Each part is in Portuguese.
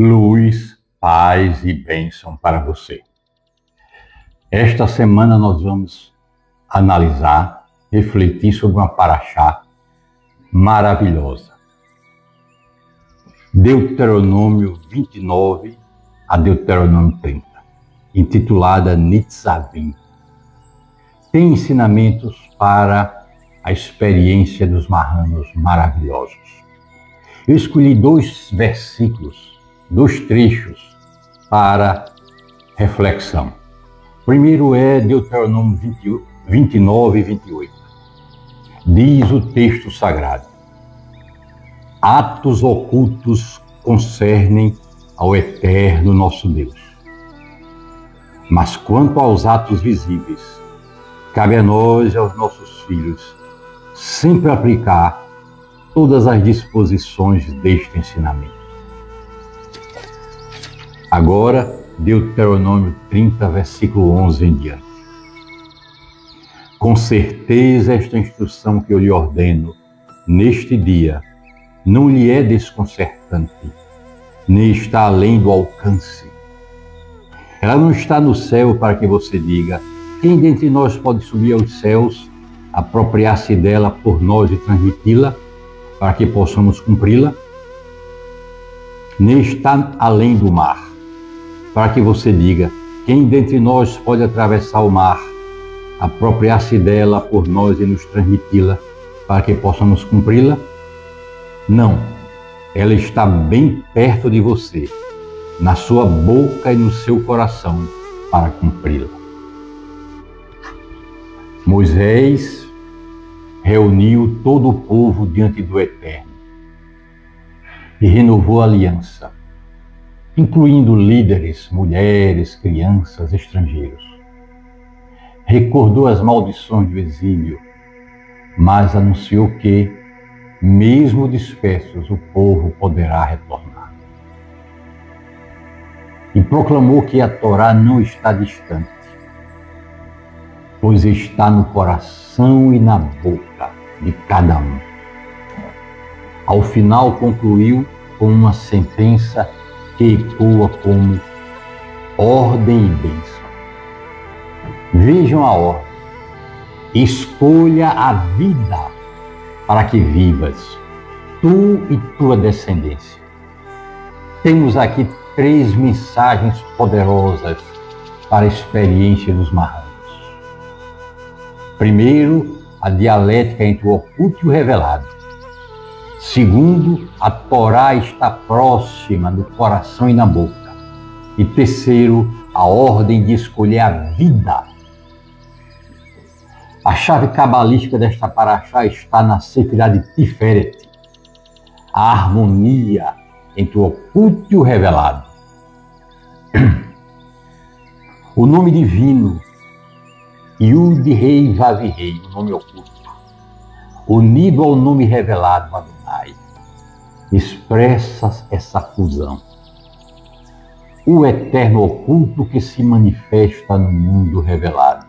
Luz, paz e bênção para você. Esta semana nós vamos analisar, refletir sobre uma paraxá maravilhosa. Deuteronômio 29 a Deuteronômio 30, intitulada Nitzavim. Tem ensinamentos para a experiência dos marranos maravilhosos. Eu escolhi dois versículos, dois trechos para reflexão. O primeiro é Deuteronômio 29 e 28. Diz o texto sagrado: atos ocultos concernem ao eterno nosso Deus. Mas quanto aos atos visíveis, cabe a nós e aos nossos filhos sempre aplicar todas as disposições deste ensinamento. Agora, Deuteronômio 30, versículo 11 em diante. Com certeza esta instrução que eu lhe ordeno neste dia não lhe é desconcertante, nem está além do alcance. Ela não está no céu para que você diga: quem dentre nós pode subir aos céus, apropriar-se dela por nós e transmiti-la, para que possamos cumpri-la? Nem está além do mar, para que você diga: quem dentre nós pode atravessar o mar, apropriar-se dela por nós e nos transmiti-la, para que possamos cumpri-la? Não, ela está bem perto de você, na sua boca e no seu coração, para cumpri-la. Moisés reuniu todo o povo diante do Eterno e renovou a aliança, incluindo líderes, mulheres, crianças, estrangeiros. Recordou as maldições do exílio, mas anunciou que, mesmo dispersos, o povo poderá retornar. E proclamou que a Torá não está distante, pois está no coração e na boca de cada um. Ao final concluiu com uma sentença que ecoa como ordem e bênção. Vejam a ordem: escolha a vida para que vivas, tu e tua descendência. Temos aqui três mensagens poderosas para a experiência dos marranos. Primeiro, a dialética entre o oculto e o revelado. Segundo, a Torá está próxima no coração e na boca. E terceiro, a ordem de escolher a vida. A chave cabalística desta paraxá está na Sefirá de Tiferet, a harmonia entre o oculto e o revelado. O nome divino, Yud-Rei Vav-Rei, o nome oculto, unido ao nome revelado, Adonai, expressa essa fusão. O eterno oculto que se manifesta no mundo revelado.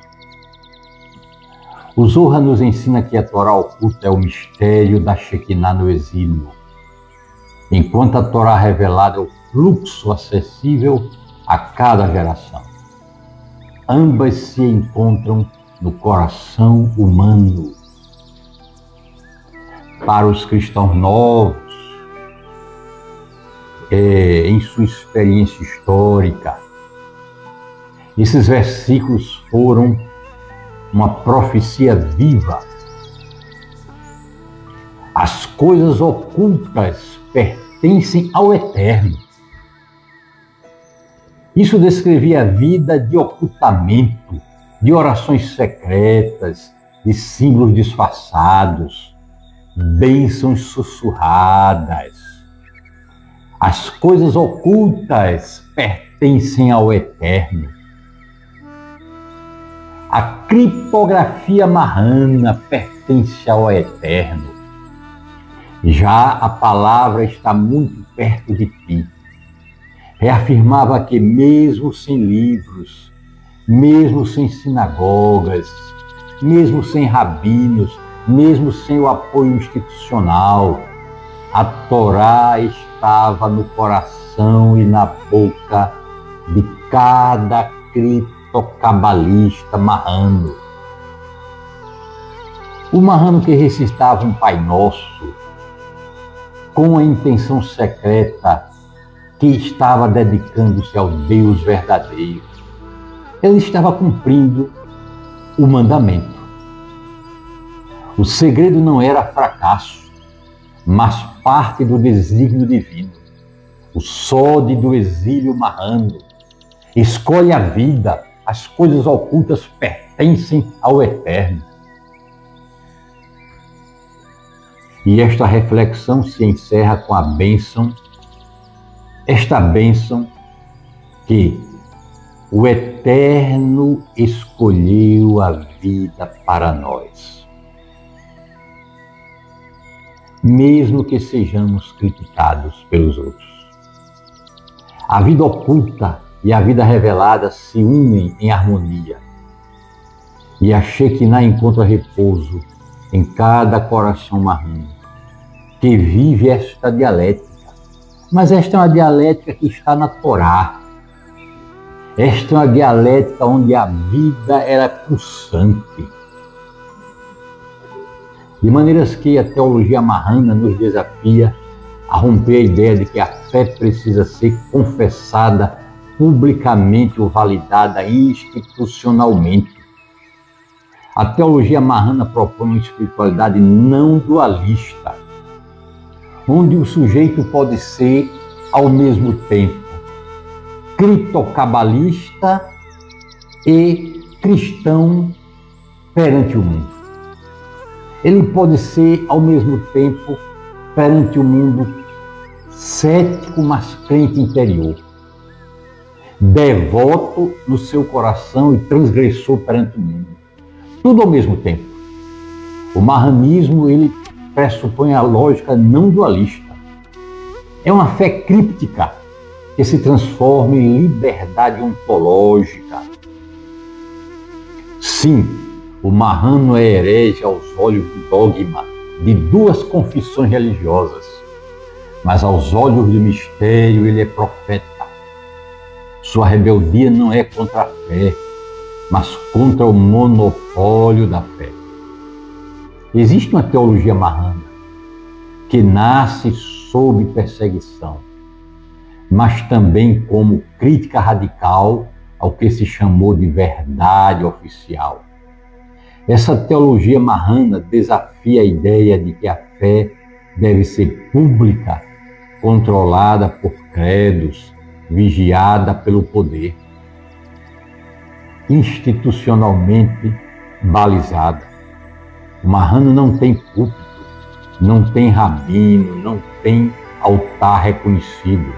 O Zohar nos ensina que a Torá oculta é o mistério da Shekinah no exílio, enquanto a Torá revelada é o fluxo acessível a cada geração. Ambas se encontram no coração humano. Para os cristãos novos, em sua experiência histórica, esses versículos foram uma profecia viva. As coisas ocultas pertencem ao Eterno. Isso descrevia a vida de ocultamento, de orações secretas, de símbolos disfarçados, bênçãos sussurradas. As coisas ocultas pertencem ao Eterno. A criptografia marrana pertence ao Eterno. Já a palavra está muito perto de ti. Reafirmava que mesmo sem livros, mesmo sem sinagogas, mesmo sem rabinos, mesmo sem o apoio institucional, A Torá estava no coração e na boca de cada criptocabalista marrano. O marrano que recitava um Pai Nosso com a intenção secreta que estava dedicando-se ao Deus verdadeiro. Ele estava cumprindo o mandamento. O segredo não era fracasso, mas parte do desígnio divino. O sode do exílio marrano escolhe a vida, as coisas ocultas pertencem ao Eterno. E esta reflexão se encerra com a bênção, esta bênção que o Eterno escolheu a vida para nós. Mesmo que sejamos criticados pelos outros. A vida oculta e a vida revelada se unem em harmonia. E a Shekinah encontra repouso em cada coração marrano, que vive esta dialética. Mas esta é uma dialética que está na Torá. Esta é uma dialética onde a vida era pulsante. De maneiras que a teologia marrana nos desafia a romper a ideia de que a fé precisa ser confessada publicamente ou validada institucionalmente. A teologia marrana propõe uma espiritualidade não dualista, onde o sujeito pode ser, ao mesmo tempo, criptocabalista e cristão perante o mundo. Ele pode ser, ao mesmo tempo, perante o mundo, cético, mas crente interior. Devoto no seu coração e transgressor perante o mundo. Tudo ao mesmo tempo. O marranismo, ele pressupõe a lógica não dualista. É uma fé críptica que se transforma em liberdade ontológica. Sim, o marrano é herege aos olhos do dogma de duas confissões religiosas, mas aos olhos do mistério ele é profeta. Sua rebeldia não é contra a fé, mas contra o monopólio da fé. Existe uma teologia marrana que nasce sob perseguição, mas também como crítica radical ao que se chamou de verdade oficial. Essa teologia marrana desafia a ideia de que a fé deve ser pública, controlada por credos, vigiada pelo poder, institucionalmente balizada. O marrano não tem púlpito, não tem rabino, não tem altar reconhecido.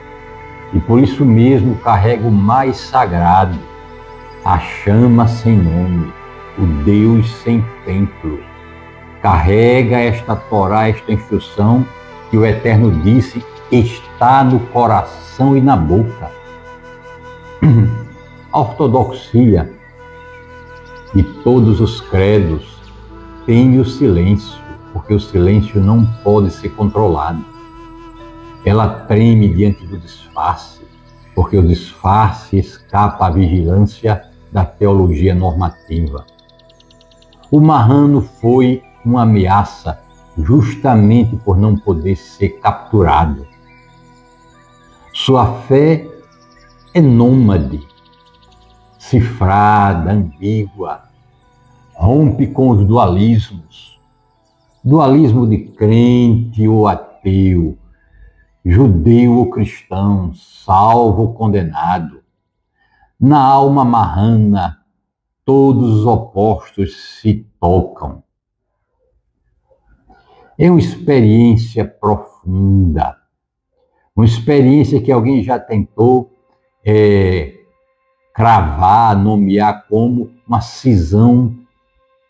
E por isso mesmo carrega o mais sagrado, a chama sem nome, o Deus sem templo. Carrega esta Torá, esta instrução que o Eterno disse está no coração e na boca. A ortodoxia de todos os credos tem o silêncio, porque o silêncio não pode ser controlado. Ela treme diante do disfarce, porque o disfarce escapa à vigilância da teologia normativa. O marrano foi uma ameaça justamente por não poder ser capturado. Sua fé é nômade, cifrada, ambígua, rompe com os dualismos. Dualismo de crente ou ateu, judeu ou cristão, salvo ou condenado. Na alma marrana, todos os opostos se tocam. É uma experiência profunda, uma experiência que alguém já tentou cravar, nomear como uma cisão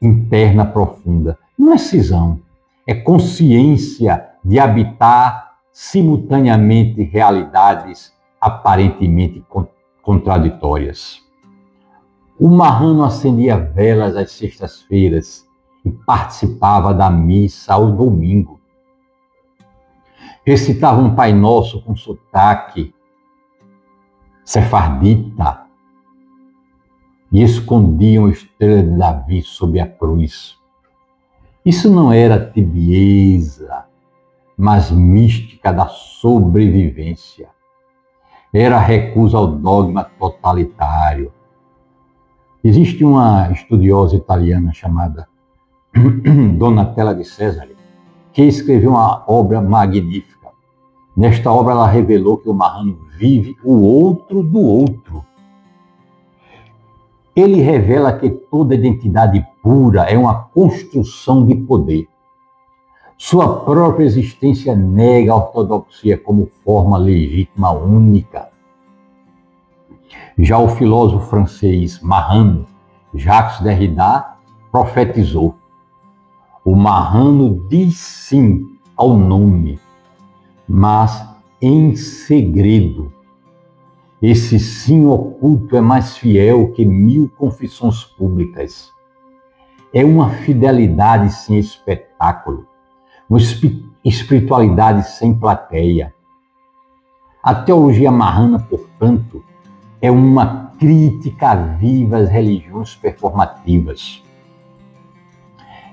interna profunda. Não é cisão, é consciência de habitar simultaneamente realidades aparentemente contraditórias. O marrano acendia velas às sextas-feiras e participava da missa ao domingo. recitavam um Pai Nosso com sotaque sefardita e escondiam a estrela de Davi sob a cruz. Isso não era tibieza, mas mística da sobrevivência. Era recusa ao dogma totalitário. Existe uma estudiosa italiana chamada Donatella de Cesare, que escreveu uma obra magnífica. Nesta obra ela revelou que o marrano vive o outro do outro. Ele revela que toda identidade pura é uma construção de poder. Sua própria existência nega a ortodoxia como forma legítima única. Já o filósofo francês marrano, Jacques Derrida, profetizou: o marrano diz sim ao nome, mas em segredo. Esse sim oculto é mais fiel que 1000 confissões públicas. É uma fidelidade sem espetáculo, uma espiritualidade sem plateia. A teologia marrana, portanto, é uma crítica viva às religiões performativas.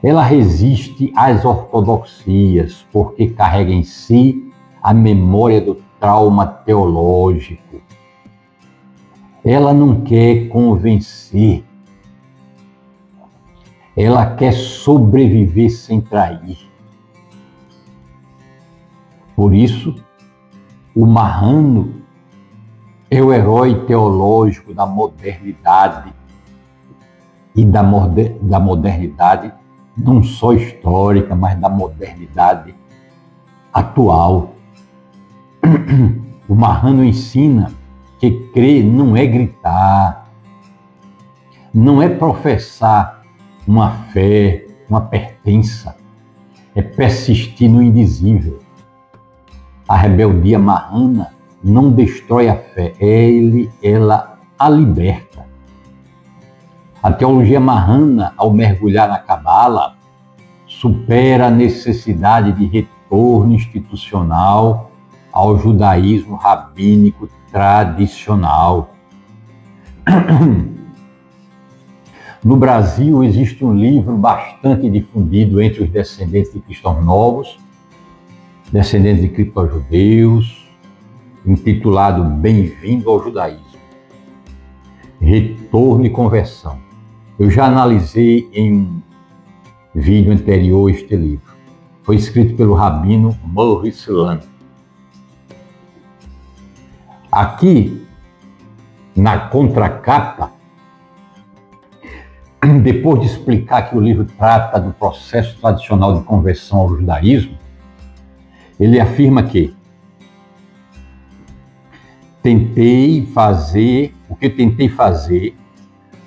Ela resiste às ortodoxias porque carrega em si a memória do trauma teológico. Ela não quer convencer. Ela quer sobreviver sem trair. Por isso, o marrano é o herói teológico da modernidade e da modernidade não só histórica, mas da modernidade atual. O marrano ensina que crer não é gritar, não é professar uma fé, uma pertença, é persistir no indizível. A rebeldia marrana não destrói a fé, ela a liberta. A teologia marrana, ao mergulhar na cabala, supera a necessidade de retorno institucional ao judaísmo rabínico tradicional. No Brasil, existe um livro bastante difundido entre os descendentes de cristãos novos, descendentes de criptojudeus, intitulado Bem-vindo ao Judaísmo. Retorno e conversão. Eu já analisei em um vídeo anterior este livro. Foi escrito pelo rabino Maurice Lan. Aqui, na contracapa, depois de explicar que o livro trata do processo tradicional de conversão ao judaísmo, ele afirma que o que tentei fazer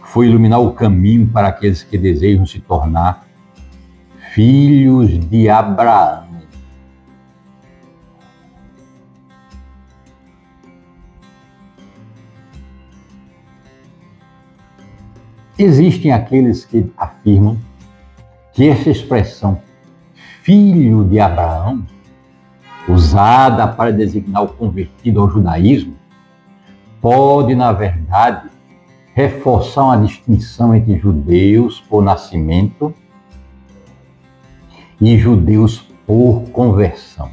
foi iluminar o caminho para aqueles que desejam se tornar filhos de Abraão. Existem aqueles que afirmam que essa expressão filho de Abraão, usada para designar o convertido ao judaísmo, pode, na verdade, reforçar uma distinção entre judeus por nascimento e judeus por conversão,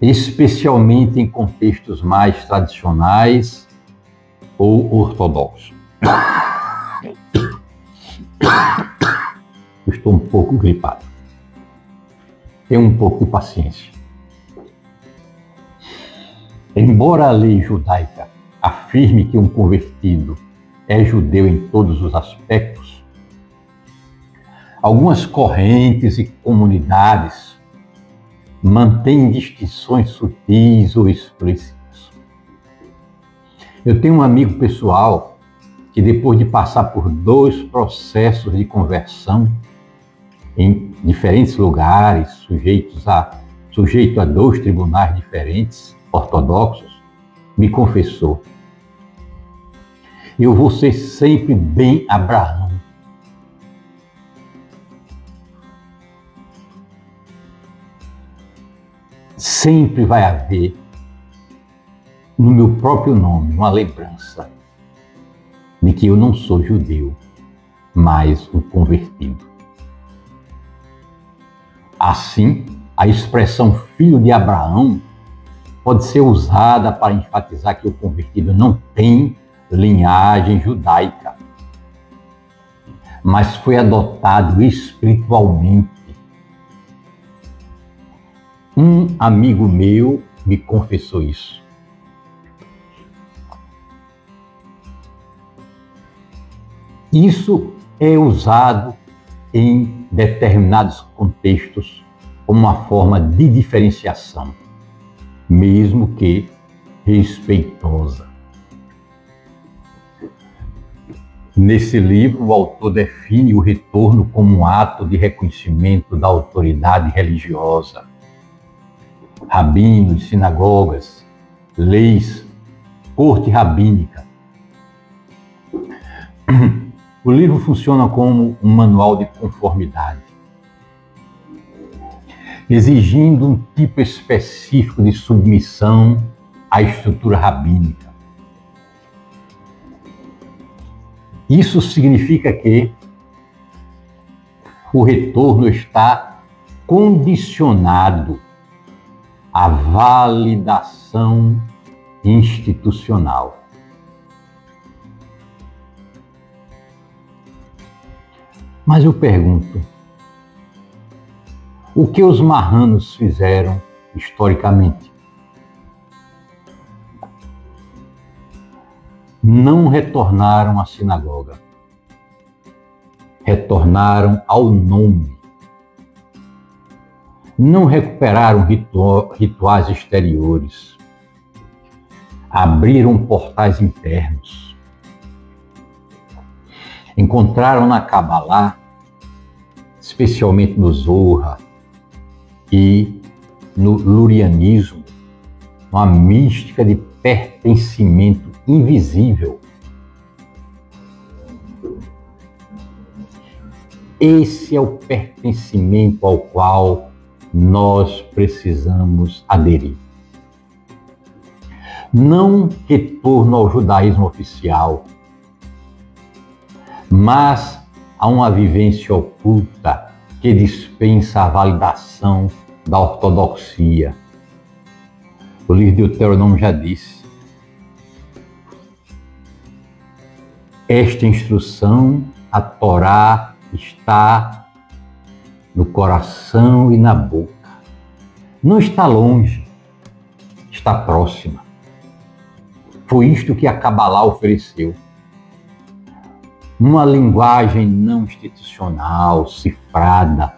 especialmente em contextos mais tradicionais ou ortodoxos. Estou um pouco gripado. Tenha um pouco de paciência. Embora a lei judaica afirme que um convertido é judeu em todos os aspectos, algumas correntes e comunidades mantêm distinções sutis ou explícitas. Eu tenho um amigo pessoal que, depois de passar por 2 processos de conversão em diferentes lugares, sujeito a 2 tribunais diferentes, ortodoxos, me confessou: eu vou ser sempre bem Abraão. sempre vai haver no meu próprio nome uma lembrança de que eu não sou judeu, mas um convertido. Assim, a expressão filho de Abraão pode ser usada para enfatizar que o convertido não tem linhagem judaica, mas foi adotado espiritualmente. Um amigo meu me confessou isso. Isso é usado em determinados contextos como uma forma de diferenciação, mesmo que respeitosa. Nesse livro, o autor define o retorno como um ato de reconhecimento da autoridade religiosa. Rabinos, sinagogas, leis, corte rabínica. O livro funciona como um manual de conformidade, exigindo um tipo específico de submissão à estrutura rabínica. Isso significa que o retorno está condicionado à validação institucional. Mas eu pergunto, o que os marranos fizeram historicamente? Não retornaram à sinagoga. Retornaram ao nome. Não recuperaram rituais exteriores. Abriram portais internos. Encontraram na Cabalá, especialmente no Zohar e no lurianismo, uma mística de pertencimento invisível. Esse é o pertencimento ao qual nós precisamos aderir. Não retorno ao judaísmo oficial, mas a uma vivência oculta que dispensa a validação da ortodoxia. O livro de Deuteronômio já disse: esta instrução, a Torá, está no coração e na boca. Não está longe, está próxima. Foi isto que a Cabalá ofereceu. Uma linguagem não institucional, cifrada,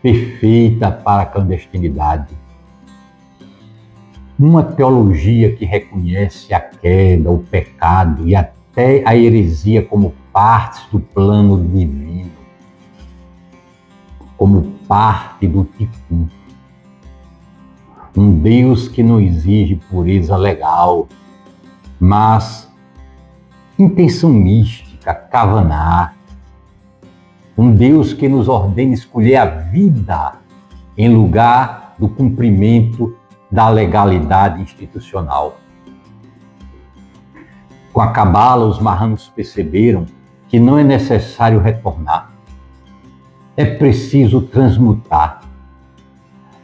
perfeita para a clandestinidade. Uma teologia que reconhece a queda, o pecado e até a heresia como partes do plano divino, como parte do tikkun. Um Deus que não exige pureza legal, mas intenção mística, kavaná. Um Deus que nos ordena escolher a vida em lugar do cumprimento da legalidade institucional. Com a Cabala, os marranos perceberam que não é necessário retornar. É preciso transmutar.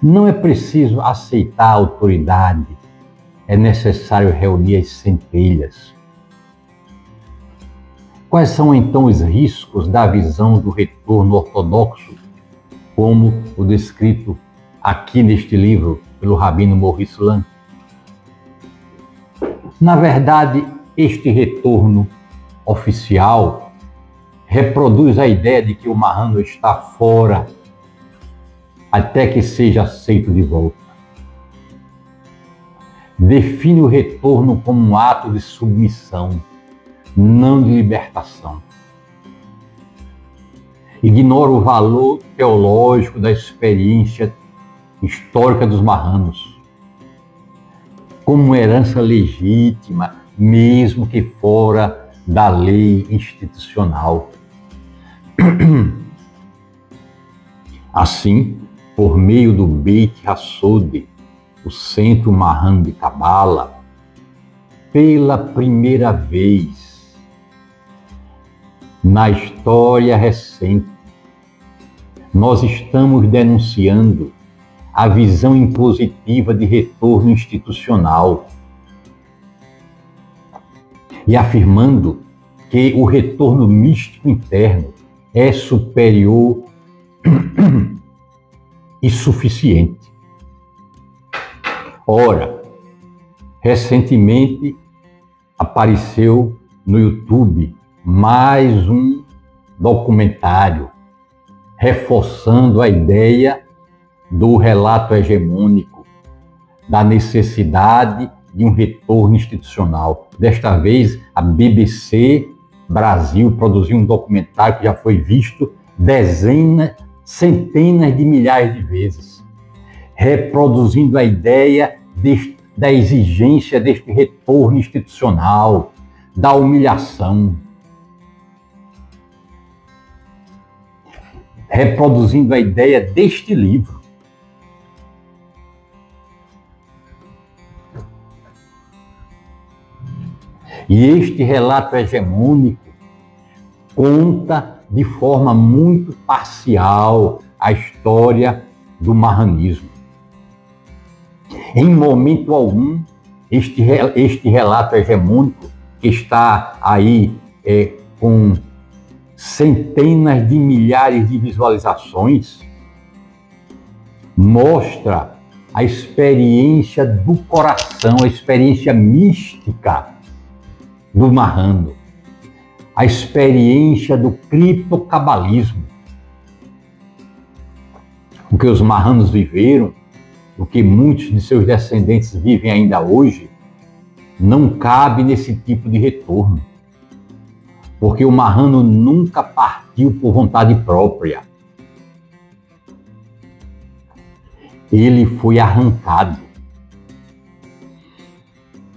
Não é preciso aceitar a autoridade. É necessário reunir as centelhas. Quais são então os riscos da visão do retorno ortodoxo, como o descrito aqui neste livro pelo Rabino Maurice Lan? Na verdade, este retorno oficial reproduz a ideia de que o marrano está fora até que seja aceito de volta. Define o retorno como um ato de submissão, não de libertação. Ignora o valor teológico da experiência histórica dos marranos, como uma herança legítima, mesmo que fora da lei institucional. Assim, por meio do Beit HaSod, o Centro Mahano de Cabala, pela primeira vez na história recente, nós estamos denunciando a visão impositiva de retorno institucional e afirmando que o retorno místico interno é superior e suficiente. Ora, recentemente apareceu no YouTube mais um documentário reforçando a ideia do relato hegemônico, da necessidade de um retorno institucional. Desta vez, a BBC Brasil produziu um documentário que já foi visto centenas de milhares de vezes, reproduzindo a ideia da exigência deste retorno institucional, da humilhação, reproduzindo a ideia deste livro. E este relato hegemônico conta de forma muito parcial a história do mahanismo. Em momento algum, este relato hegemônico, que está aí com centenas de milhares de visualizações, mostra a experiência do coração, a experiência mística do Mahano, a experiência do criptocabalismo. O que os Mahanos viveram, o que muitos de seus descendentes vivem ainda hoje, não cabe nesse tipo de retorno. Porque o Mahano nunca partiu por vontade própria. Ele foi arrancado.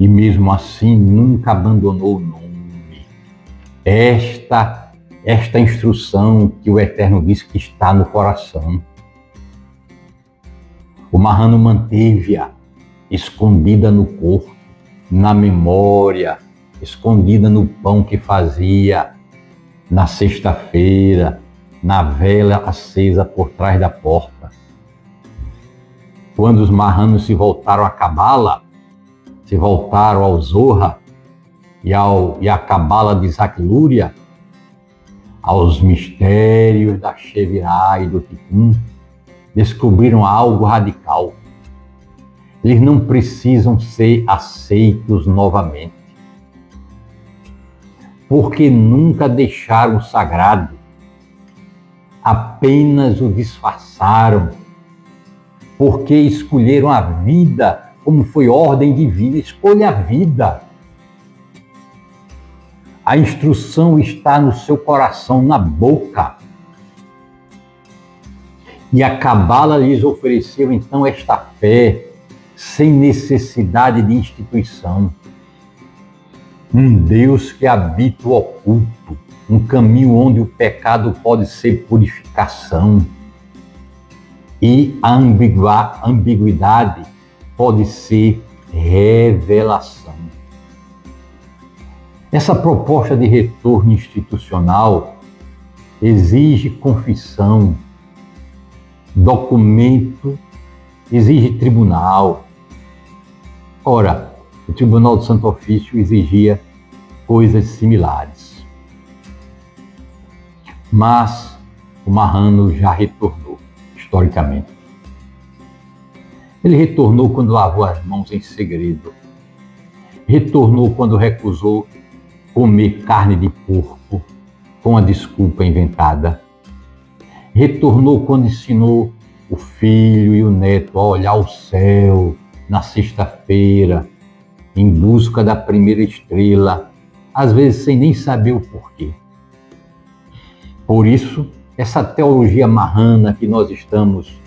E mesmo assim nunca abandonou o nome. Esta instrução que o Eterno diz que está no coração. O Mahano manteve-a escondida no corpo, na memória, escondida no pão que fazia na sexta-feira, na vela acesa por trás da porta. Quando os Mahanos se voltaram a Cabala, se voltaram ao Zohar e à Cabala de Zaklúria, aos mistérios da Shevirah e do Tikkun, descobriram algo radical. Eles não precisam ser aceitos novamente, porque nunca deixaram o sagrado, apenas o disfarçaram, porque escolheram a vida como foi ordem divina. Escolha a vida. A instrução está no seu coração, na boca. E a Cabala lhes ofereceu então esta fé, sem necessidade de instituição. Um Deus que habita o oculto, um caminho onde o pecado pode ser purificação e a ambiguidade pode ser revelação. Essa proposta de retorno institucional exige confissão, documento, exige tribunal. Ora, o Tribunal do Santo Ofício exigia coisas similares. Mas o Mahano já retornou, historicamente. Ele retornou quando lavou as mãos em segredo. Retornou quando recusou comer carne de porco com a desculpa inventada. Retornou quando ensinou o filho e o neto a olhar o céu na sexta-feira, em busca da primeira estrela, às vezes sem nem saber o porquê. Por isso, essa teologia mahana que nós estamos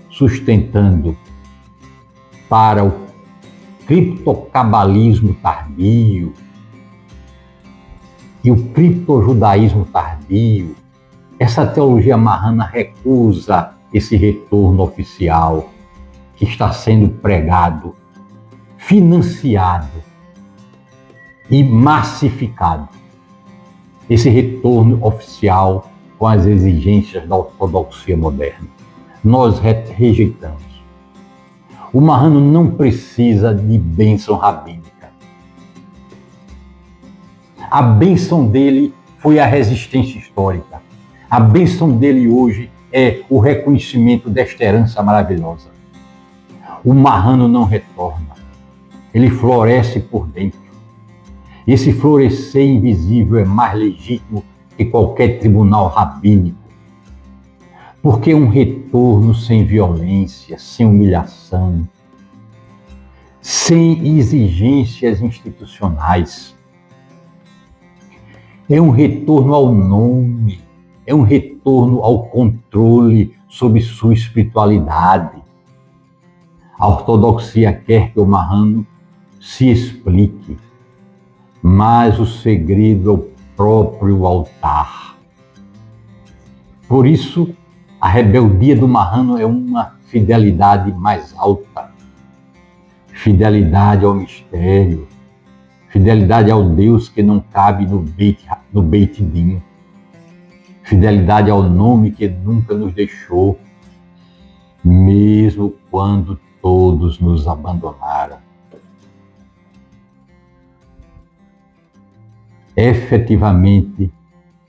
sustentando para o criptocabalismo tardio e o criptojudaísmo tardio, essa teologia mahana recusa esse retorno oficial, que está sendo pregado, financiado e massificado. Esse retorno oficial com as exigências da ortodoxia moderna. Nós rejeitamos. O marrano não precisa de bênção rabínica. A bênção dele foi a resistência histórica. A bênção dele hoje é o reconhecimento desta herança maravilhosa. O marrano não retorna. Ele floresce por dentro. Esse florescer invisível é mais legítimo que qualquer tribunal rabínico. Porque um retorno sem violência, sem humilhação, sem exigências institucionais. É um retorno ao nome, é um retorno ao controle sobre sua espiritualidade. A ortodoxia quer que o marrano se explique, mas o segredo é o próprio altar. Por isso, a rebeldia do marrano é uma fidelidade mais alta. Fidelidade ao mistério. Fidelidade ao Deus que não cabe no Beit Din. Fidelidade ao nome que nunca nos deixou, mesmo quando todos nos abandonaram. Efetivamente,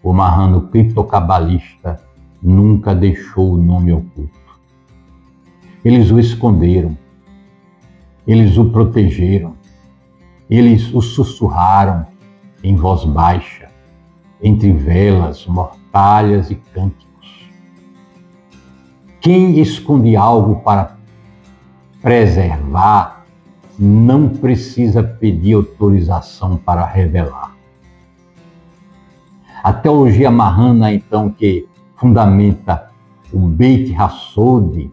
o marrano criptocabalista nunca deixou o nome oculto. Eles o esconderam, eles o protegeram, eles o sussurraram em voz baixa, entre velas, mortalhas e cânticos. Quem esconde algo para preservar não precisa pedir autorização para revelar. A teologia marrana, então, que fundamenta o Beit Hassod,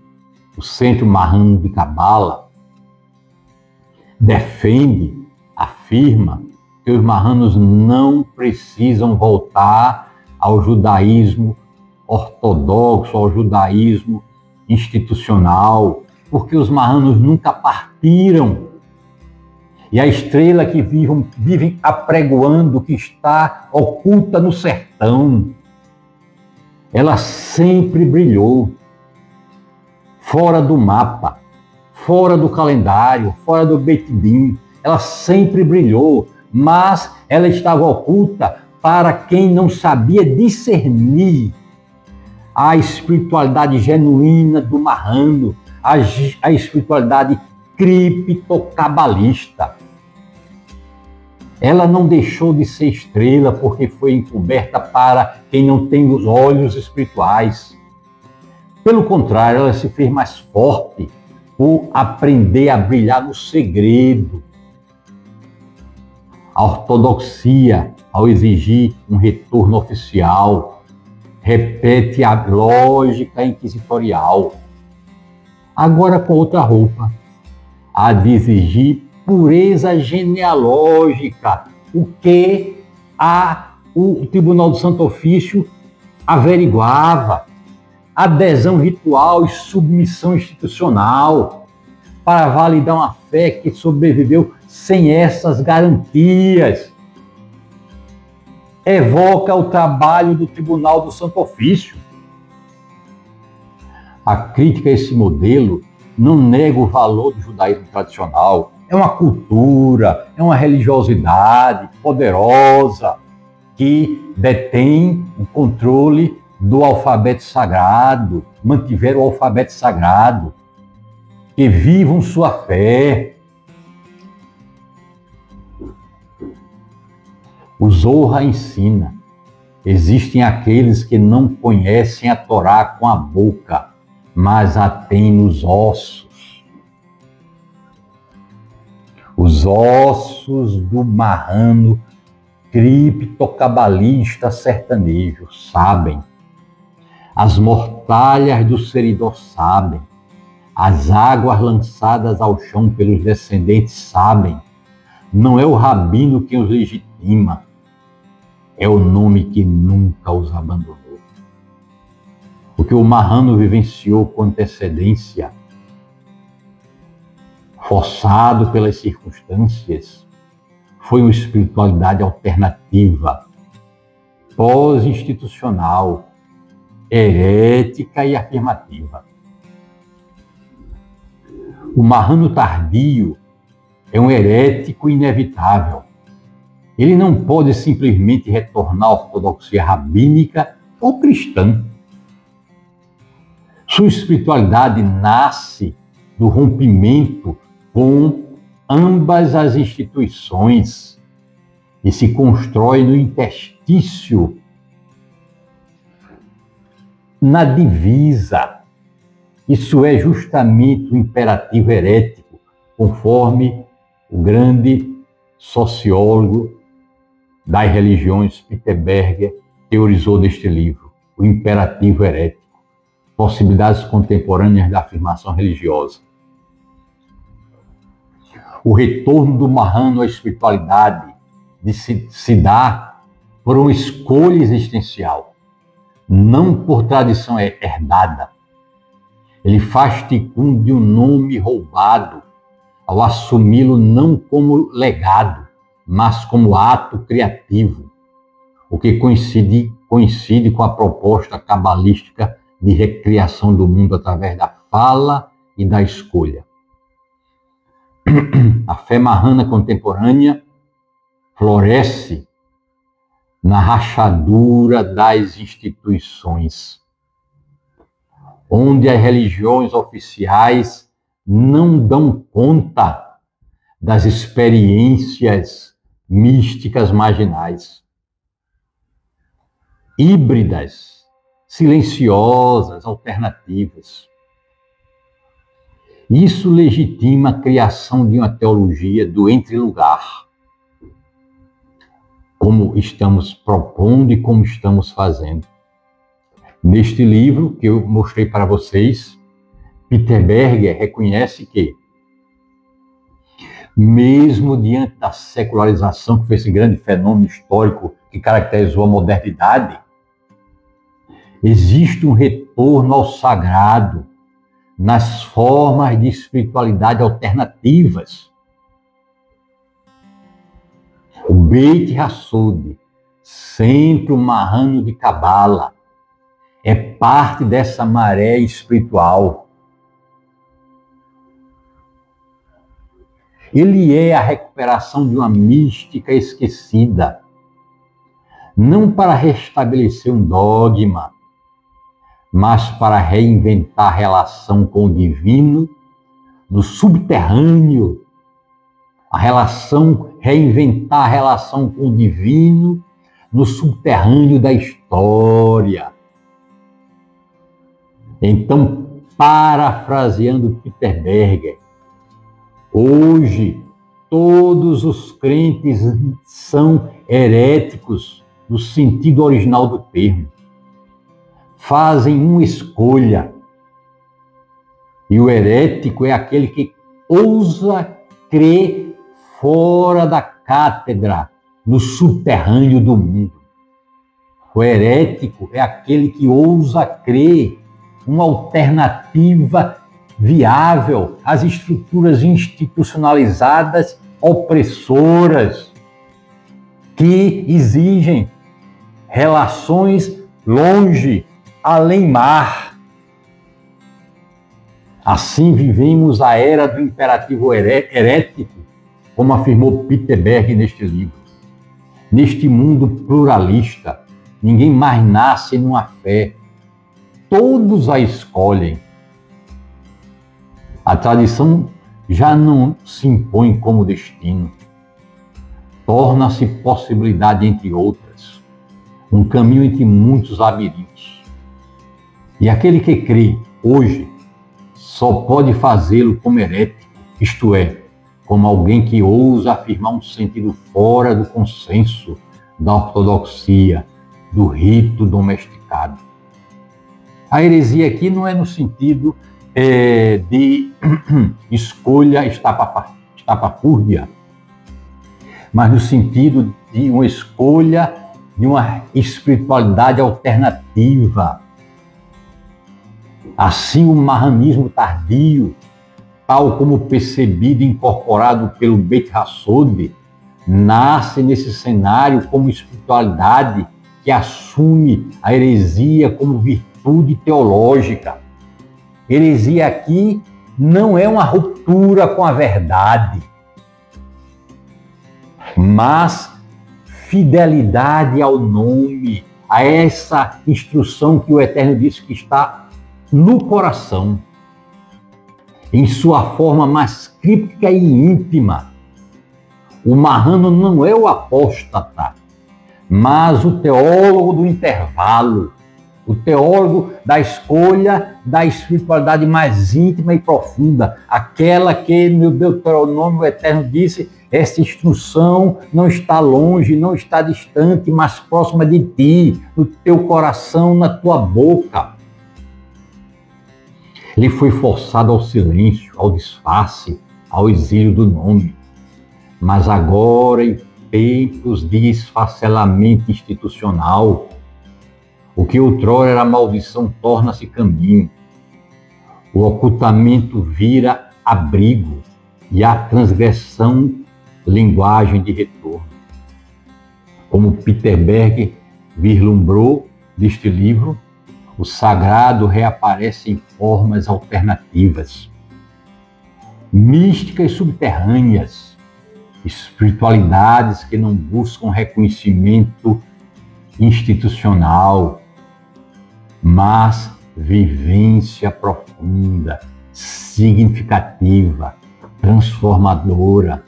o centro marrano de Cabala, defende, afirma que os marranos não precisam voltar ao judaísmo ortodoxo, ao judaísmo institucional, porque os marranos nunca partiram. E a estrela que vivem apregoando, que está oculta no sertão, ela sempre brilhou, fora do mapa, fora do calendário, fora do Beit Din. Ela sempre brilhou, mas ela estava oculta para quem não sabia discernir a espiritualidade genuína do marrano, a espiritualidade criptocabalista. Ela não deixou de ser estrela porque foi encoberta para quem não tem os olhos espirituais. Pelo contrário, ela se fez mais forte por aprender a brilhar no segredo. A ortodoxia, ao exigir um retorno oficial, repete a lógica inquisitorial, agora com outra roupa, a de exigir pureza genealógica, o que o Tribunal do Santo Ofício averiguava, adesão ritual e submissão institucional, para validar uma fé que sobreviveu sem essas garantias. Evoca o trabalho do Tribunal do Santo Ofício. A crítica a esse modelo não nega o valor do judaísmo tradicional. É uma cultura, é uma religiosidade poderosa que detém o controle do alfabeto sagrado, mantiveram o alfabeto sagrado, que vivam sua fé. O Zohar ensina: existem aqueles que não conhecem a Torá com a boca, mas a têm nos ossos. Os ossos do marrano criptocabalista sertanejo sabem. As mortalhas do seridó sabem. As águas lançadas ao chão pelos descendentes sabem. Não é o rabino quem os legitima, é o nome que nunca os abandonou. O que o marrano vivenciou com antecedência forçado pelas circunstâncias, foi uma espiritualidade alternativa, pós-institucional, herética e afirmativa. O Mahano tardio é um herético inevitável. Ele não pode simplesmente retornar à ortodoxia rabínica ou cristã. Sua espiritualidade nasce do rompimento com ambas as instituições e se constrói no interstício, na divisa. Isso é justamente o imperativo herético, conforme o grande sociólogo das religiões Peter Berger teorizou neste livro, o imperativo herético, possibilidades contemporâneas da afirmação religiosa. O retorno do Mahano à espiritualidade se dá por uma escolha existencial, não por tradição herdada. Ele faz ticum de um nome roubado ao assumi-lo não como legado, mas como ato criativo, o que coincide com a proposta cabalística de recriação do mundo através da fala e da escolha. A fé mahana contemporânea floresce na rachadura das instituições, onde as religiões oficiais não dão conta das experiências místicas marginais, híbridas, silenciosas, alternativas. Isso legitima a criação de uma teologia do entrelugar, como estamos propondo e como estamos fazendo. Neste livro que eu mostrei para vocês, Peter Berger reconhece que, mesmo diante da secularização, que foi esse grande fenômeno histórico que caracterizou a modernidade, existe um retorno ao sagrado nas formas de espiritualidade alternativas. O Beit Hassod, sempre o Mahano de Cabala, é parte dessa maré espiritual. Ele é a recuperação de uma mística esquecida, não para restabelecer um dogma, mas para reinventar a relação com o divino no subterrâneo, reinventar a relação com o divino no subterrâneo da história. Então, parafraseando Peter Berger, hoje todos os crentes são heréticos no sentido original do termo. Fazem uma escolha. E o herético é aquele que ousa crer fora da cátedra, no subterrâneo do mundo. O herético é aquele que ousa crer uma alternativa viável às estruturas institucionalizadas opressoras que exigem relações longe, além mar. Assim vivemos a era do imperativo herético, como afirmou Peter Berger neste livro. Neste mundo pluralista, ninguém mais nasce numa fé. Todos a escolhem. A tradição já não se impõe como destino. Torna-se possibilidade entre outras. Um caminho entre muitos labirintos. E aquele que crê hoje só pode fazê-lo como herético, isto é, como alguém que ousa afirmar um sentido fora do consenso, da ortodoxia, do rito domesticado. A heresia aqui não é no sentido de escolha estapafúrdia, mas no sentido de uma escolha de uma espiritualidade alternativa. Assim, o mahanismo tardio tal como percebido e incorporado pelo Beit Hassod, nasce nesse cenário como espiritualidade que assume a heresia como virtude teológica. Heresia aqui não é uma ruptura com a verdade, mas fidelidade ao nome, a essa instrução que o Eterno disse que está no coração, em sua forma mais críptica e íntima. O marrano não é o apóstata, mas o teólogo do intervalo, o teólogo da escolha da espiritualidade mais íntima e profunda, aquela que no Deuteronômio o Eterno disse: essa instrução não está longe, não está distante, mas próxima de ti, no teu coração, na tua boca. Ele foi forçado ao silêncio, ao disfarce, ao exílio do nome. Mas agora, em tempos de esfacelamento institucional, o que outrora era maldição torna-se caminho. O ocultamento vira abrigo e a transgressão linguagem de retorno. Como Peter Berg vislumbrou deste livro, o sagrado reaparece em formas alternativas, místicas subterrâneas, espiritualidades que não buscam reconhecimento institucional, mas vivência profunda, significativa, transformadora.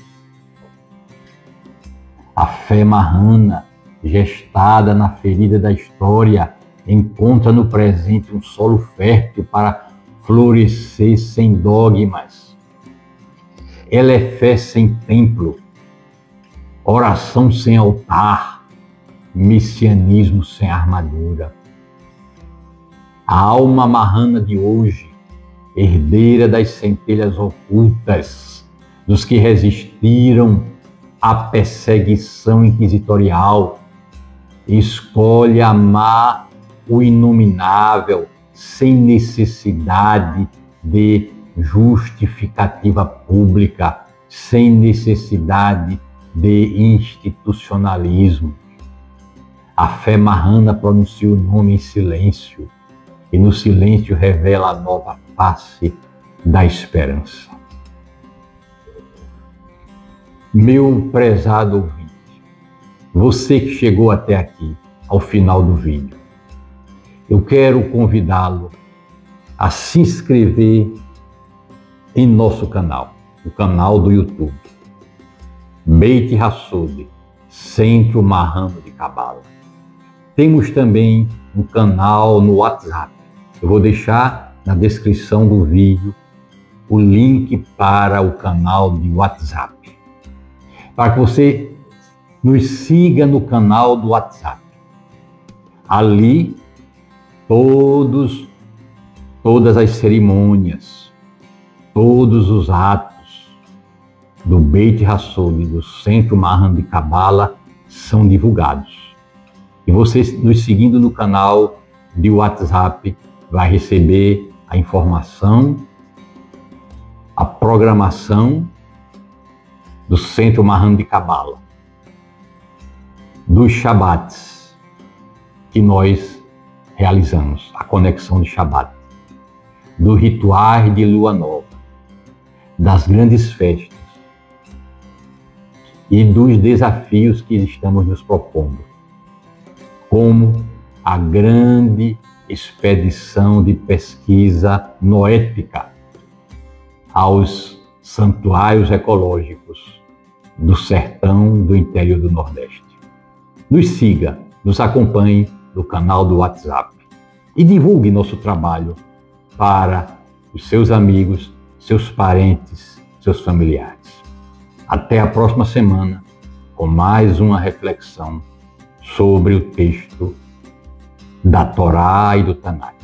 A fé marrana, gestada na ferida da história, encontra no presente um solo fértil para florescer sem dogmas. Ela é fé sem templo, oração sem altar, messianismo sem armadura. A alma marrana de hoje, herdeira das centelhas ocultas, dos que resistiram à perseguição inquisitorial, escolhe amar o inominável sem necessidade de justificativa pública, sem necessidade de institucionalismo. A fé marrana pronuncia o nome em silêncio e no silêncio revela a nova face da esperança. Meu prezado ouvinte, você que chegou até aqui, ao final do vídeo, eu quero convidá-lo a se inscrever em nosso canal, o canal do YouTube, Beit Hassod, Centro Marrano de Cabala. Temos também um canal no WhatsApp. Eu vou deixar na descrição do vídeo o link para o canal de WhatsApp, para que você nos siga no canal do WhatsApp. Ali, todas as cerimônias, todos os atos do Beit Hassod, do Centro Marrano de Cabala, são divulgados. E você, nos seguindo no canal de WhatsApp, vai receber a informação, a programação do Centro Marrano de Cabala, dos Shabbats que nós realizamos, a conexão de Shabbat, dos rituais de lua nova, das grandes festas e dos desafios que estamos nos propondo, como a grande expedição de pesquisa noética aos santuários ecológicos do sertão do interior do Nordeste. Nos siga, nos acompanhe no canal do WhatsApp e divulgue nosso trabalho para os seus amigos, seus parentes, seus familiares. Até a próxima semana com mais uma reflexão sobre o texto da Torá e do Tanakh.